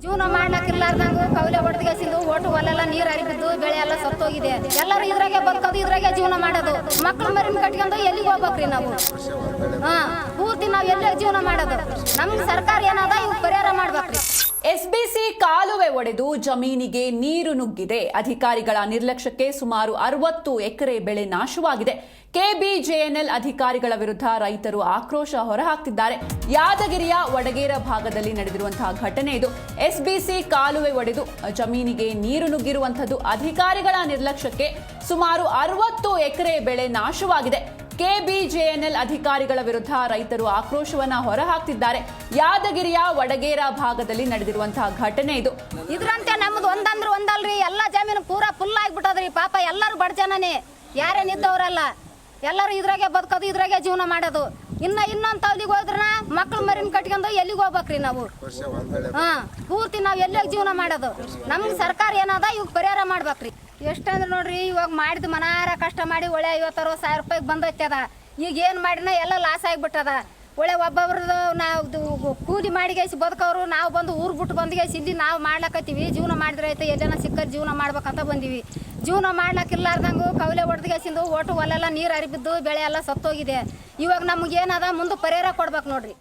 ಜೀವನ ಮಾಡ್ಲಕ್ಕಿರ್ಲಾರ್ದಂಗ ಕೌಲೆ ಹೊಡೆದ್ಗೆಸಿಂದು ಓಟು ಹೊಲೆಲ್ಲ ನೀರು ಹರಿಬಿದ್ದು ಬೆಳೆ ಎಲ್ಲ ಸತ್ತೋಗಿದೆ. ಎಲ್ಲರೂ ಇದ್ರಾಗೆ ಬದುಕೋದು, ಇದ್ರಾಗೆ ಜೀವನ ಮಾಡೋದು. ಮಕ್ಳು ಮರಿನ ಕಟ್ಕೊಂಡು ಎಲ್ಲಿಗೆ ಹೋಗ್ಬೇಕ್ರಿ ನಾವು? ಪೂರ್ತಿ ನಾವು ಎಲ್ಲೇ ಜೀವನ ಮಾಡೋದು? ನಮ್ಗೆ ಸರ್ಕಾರ ಏನದ ಇವ್ ಪರಿಹಾರ ಮಾಡ್ಬೇಕ್ರಿ. ಎಸ್ಬಿಸಿ ಕಾಲುವೆ ಒಡೆದು ಜಮೀನಿಗೆ ನೀರು ನುಗ್ಗಿದೆ. ಅಧಿಕಾರಿಗಳ ನಿರ್ಲಕ್ಷ್ಯಕ್ಕೆ ಸುಮಾರು 60 ಎಕರೆ ಬೆಳೆ ನಾಶವಾಗಿದೆ. ಕೆಬಿಜೆಎನ್ಎಲ್ ಅಧಿಕಾರಿಗಳ ವಿರುದ್ಧ ರೈತರು ಆಕ್ರೋಶ ಹೊರಹಾಕ್ತಿದ್ದಾರೆ. ಯಾದಗಿರಿಯ ವಡಗೇರ ಭಾಗದಲ್ಲಿ ನಡೆದಿರುವಂತಹ ಘಟನೆ ಇದು. ಎಸ್ಬಿಸಿ ಕಾಲುವೆ ಒಡೆದು ಜಮೀನಿಗೆ ನೀರು ನುಗ್ಗಿರುವಂತದ್ದು. ಅಧಿಕಾರಿಗಳ ನಿರ್ಲಕ್ಷ್ಯಕ್ಕೆ ಸುಮಾರು 60 ಎಕರೆ ಬೆಳೆ ನಾಶವಾಗಿದೆ. ಕೆಬಿಜೆಎನ್ಎಲ್ ಅಧಿಕಾರಿಗಳ ವಿರುದ್ಧ ರೈತರು ಆಕ್ರೋಶವನ್ನ ಹೊರಹಾಕ್ತಿದ್ದಾರೆ. ಯಾದಗಿರಿಯ ವಡಗೇರ ಭಾಗದಲ್ಲಿ ನಡೆದಿರುವಂತಹ ಘಟನೆ ಇದು. ಇದ್ರಂತೆ ನಮ್ದು ಒಂದಂದ್ರೆ ಒಂದಲ್ರಿ, ಎಲ್ಲ ಜಮೀನು ಪೂರಾ ಫುಲ್ ಆಗ್ಬಿಟ್ಟದ್ರಿ. ಪಾಪ ಎಲ್ಲರೂ ಬಡ ಜನನೇ, ಯಾರೇನಿದ್ದವ್ರಲ್ಲ. ಎಲ್ಲರೂ ಇದ್ರಾಗೆ ಬದುಕೋದು, ಇದ್ರಾಗೆ ಜೀವನ ಮಾಡೋದು. ಇನ್ನೊಂದ್ ತವಲಿಗೆ ಹೋದ್ರ ಮಕ್ಳು ಮರಿನ ಕಟ್ಕೊಂಡು ಎಲ್ಲಿಗೆ ಹೋಗ್ಬೇಕ್ರಿ ನಾವು? ಪೂರ್ತಿ ನಾವು ಎಲ್ಲೇ ಜೀವನ ಮಾಡೋದು? ನಮ್ಗೆ ಸರ್ಕಾರ ಏನದ ಇವ್ ಪರಿಹಾರ ಮಾಡ್ಬೇಕ್ರಿ. ಎಷ್ಟಂದ್ರೆ ನೋಡ್ರಿ, ಇವಾಗ ಮಾಡಿದ ಮನಾರ ಕಷ್ಟ ಮಾಡಿ ಒಳ್ಳೆ 50-60 ರೂಪಾಯಿಗೆ ಬಂದೈತದ. ಈಗ ಏನ್ ಮಾಡಿನ ಎಲ್ಲ ಲಾಸ್ ಆಗಿಬಿಟ್ಟದ. ಒಳ್ಳೆ ಒಬ್ಬೊಬ್ರದ್ದು ನಾವು ಕೂಲಿ ಮಾಡಿಗೇಸಿ ಬದುಕವ್ರು, ನಾವು ಬಂದು ಊರು ಬಿಟ್ಟು ಬಂದಿಗೇಸಿ ಇಲ್ಲಿ ನಾವು ಮಾಡ್ಲಕತ್ತೀವಿ. ಜೀವನ ಮಾಡಿದ್ರೆ ಆಯ್ತು, ಎಲ್ಲನ ಸಿಕ್ಕರ್ ಜೀವನ ಮಾಡ್ಬೇಕಂತ ಬಂದೀವಿ. ಜೀವನ ಮಾಡ್ಲಕ್ಕಿರ್ಲಾರ್ದಂಗ ಕೌಲೆ ಹೊಡೆದ್ಗೆಸಿಂದು ಓಟು ಹೊಲೆಲ್ಲ ನೀರು ಹರಿಬಿದ್ದು ಬೆಳೆ ಎಲ್ಲ ಸತ್ತೋಗಿದೆ. ಇವಾಗ ನಮ್ಗೆ ಏನದ ಮುಂದೆ ಪರಿಹಾರ ಕೊಡ್ಬೇಕು ನೋಡ್ರಿ.